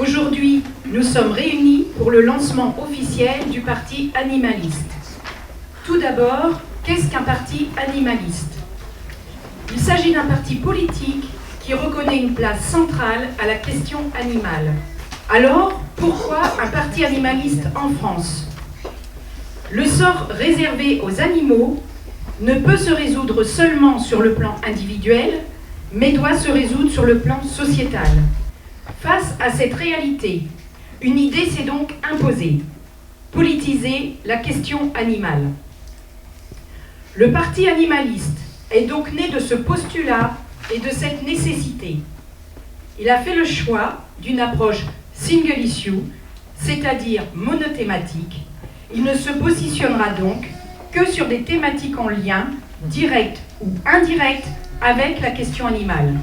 Aujourd'hui, nous sommes réunis pour le lancement officiel du parti animaliste. Tout d'abord, qu'est-ce qu'un parti animaliste ? Il s'agit d'un parti politique qui reconnaît une place centrale à la question animale. Alors, pourquoi un parti animaliste en France ? Le sort réservé aux animaux ne peut se résoudre seulement sur le plan individuel, mais doit se résoudre sur le plan sociétal. Face à cette réalité, une idée s'est donc imposée: politiser la question animale. Le parti animaliste est donc né de ce postulat et de cette nécessité. Il a fait le choix d'une approche single issue, c'est-à-dire monothématique. Il ne se positionnera donc que sur des thématiques en lien, direct ou indirect, avec la question animale.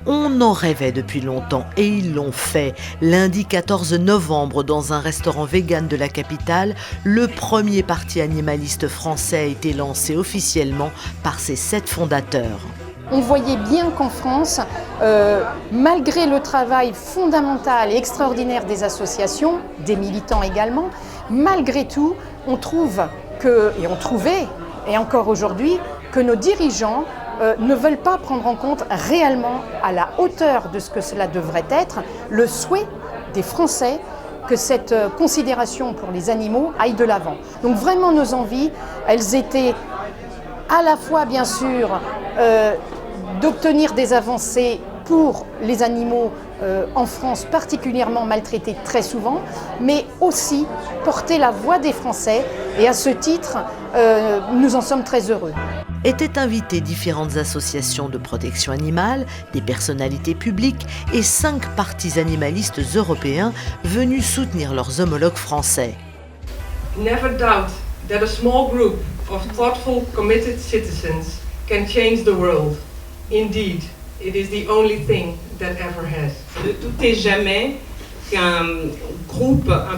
On en rêvait depuis longtemps et ils l'ont fait. Lundi 14 novembre, dans un restaurant vegan de la capitale, le premier parti animaliste français a été lancé officiellement par ses 7 fondateurs. On voyait bien qu'en France, malgré le travail fondamental et extraordinaire des associations, des militants également, malgré tout, on trouvait, et encore aujourd'hui, que nos dirigeants ne veulent pas prendre en compte réellement, à la hauteur de ce que cela devrait être, le souhait des Français que cette considération pour les animaux aille de l'avant. Donc vraiment nos envies, elles étaient à la fois bien sûr d'obtenir des avancées pour les animaux en France particulièrement maltraités très souvent, mais aussi porter la voix des Français et à ce titre, nous en sommes très heureux. Étaient invitées différentes associations de protection animale, des personnalités publiques et 5 partis animalistes européens venus soutenir leurs homologues français. Never doubt that a small group of thoughtful, committed citizens can change the world. Indeed, it is the only thing that ever has. Ne doutez jamais qu'un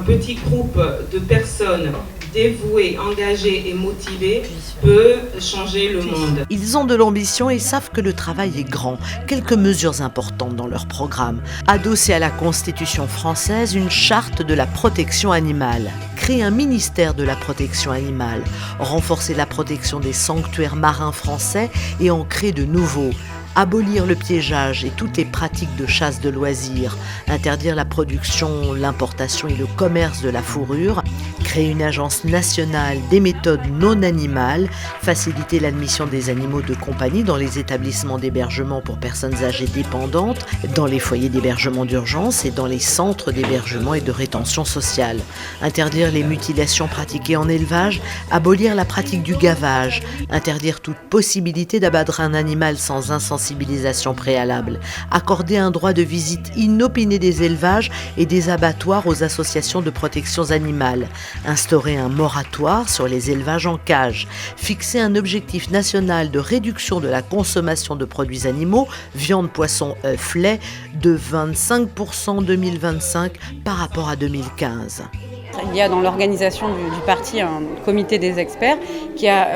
petit groupe de personnes dévouées, engagées et motivées peut changer le monde. Ils ont de l'ambition et savent que le travail est grand. Quelques mesures importantes dans leur programme. Adosser à la Constitution française une charte de la protection animale. Créer un ministère de la protection animale. Renforcer la protection des sanctuaires marins français et en créer de nouveaux. Abolir le piégeage et toutes les pratiques de chasse de loisirs, interdire la production, l'importation et le commerce de la fourrure, créer une agence nationale des méthodes non animales, faciliter l'admission des animaux de compagnie dans les établissements d'hébergement pour personnes âgées dépendantes, dans les foyers d'hébergement d'urgence et dans les centres d'hébergement et de rétention sociale, interdire les mutilations pratiquées en élevage, abolir la pratique du gavage, interdire toute possibilité d'abattre un animal sans insensibilisation préalable, accorder un droit de visite inopiné des élevages et des abattoirs aux associations de protection animale, instaurer un moratoire sur les élevages en cage, fixer un objectif national de réduction de la consommation de produits animaux, viande, poisson, œufs, lait, de 25% en 2025 par rapport à 2015. Il y a dans l'organisation du parti un comité des experts qui a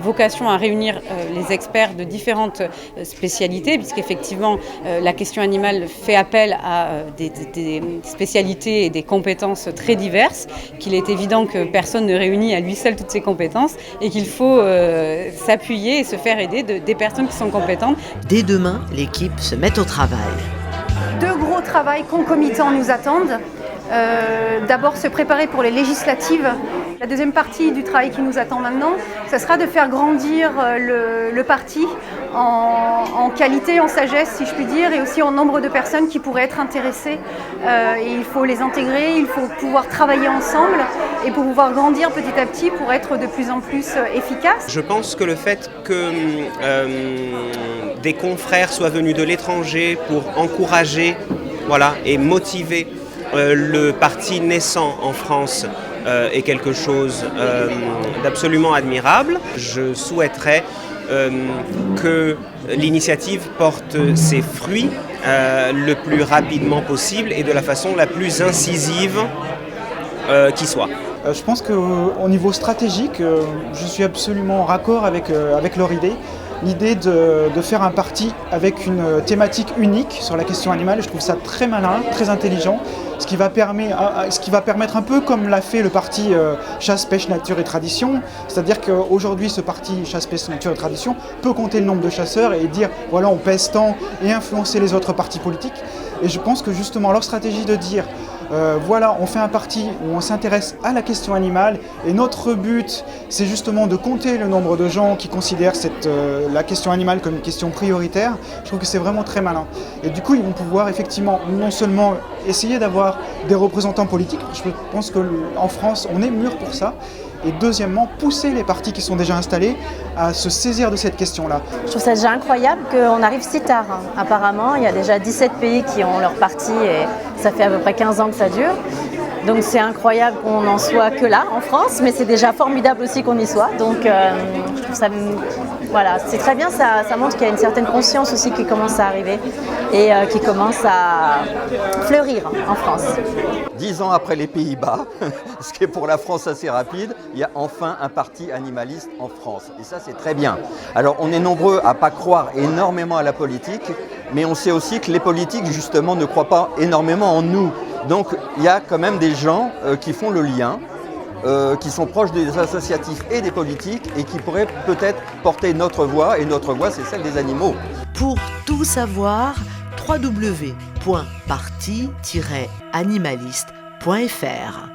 vocation à réunir les experts de différentes spécialités, puisqu'effectivement la question animale fait appel à des spécialités et des compétences très diverses, qu'il est évident que personne ne réunit à lui seul toutes ces compétences et qu'il faut s'appuyer et se faire aider des personnes qui sont compétentes. Dès demain, l'équipe se met au travail. 2 gros travaux concomitants nous attendent. D'abord se préparer pour les législatives. La deuxième partie du travail qui nous attend maintenant, ce sera de faire grandir le parti en qualité, en sagesse si je puis dire, et aussi en nombre de personnes qui pourraient être intéressées. Et il faut les intégrer, il faut pouvoir travailler ensemble et pour pouvoir grandir petit à petit pour être de plus en plus efficace. Je pense que le fait que des confrères soient venus de l'étranger pour encourager et motiver le parti naissant en France est quelque chose d'absolument admirable. Je souhaiterais que l'initiative porte ses fruits le plus rapidement possible et de la façon la plus incisive qui soit. Je pense qu'au niveau stratégique, je suis absolument raccord avec leur idée. l'idée de faire un parti avec une thématique unique sur la question animale. Je trouve ça très malin, très intelligent, ce qui va permettre un peu comme l'a fait le parti Chasse, Pêche, Nature et Tradition, c'est-à-dire qu'aujourd'hui ce parti Chasse, Pêche, Nature et Tradition peut compter le nombre de chasseurs et dire voilà on pèse tant et influencer les autres partis politiques. Et je pense que justement leur stratégie de dire voilà, on fait un parti où on s'intéresse à la question animale et notre but c'est justement de compter le nombre de gens qui considèrent la question animale comme une question prioritaire. Je trouve que c'est vraiment très malin. Et du coup ils vont pouvoir effectivement non seulement essayer d'avoir des représentants politiques, je pense qu'en France on est mûr pour ça, et deuxièmement pousser les partis qui sont déjà installés à se saisir de cette question-là. Je trouve ça déjà incroyable qu'on arrive si tard. Apparemment, il y a déjà 17 pays qui ont leur parti et ça fait à peu près 15 ans que ça dure. Donc c'est incroyable qu'on n'en soit que là en France, mais c'est déjà formidable aussi qu'on y soit. Donc je trouve ça, voilà, c'est très bien, ça montre qu'il y a une certaine conscience aussi qui commence à arriver et qui commence à fleurir en France. 10 ans après les Pays-Bas, ce qui est pour la France assez rapide, il y a enfin un parti animaliste en France. Et ça, c'est très bien. Alors, on est nombreux à ne pas croire énormément à la politique, mais on sait aussi que les politiques, justement, ne croient pas énormément en nous. Donc, il y a quand même des gens qui font le lien, qui sont proches des associatifs et des politiques et qui pourraient peut-être porter notre voix, et notre voix, c'est celle des animaux. Pour tout savoir, www.parti-animaliste.fr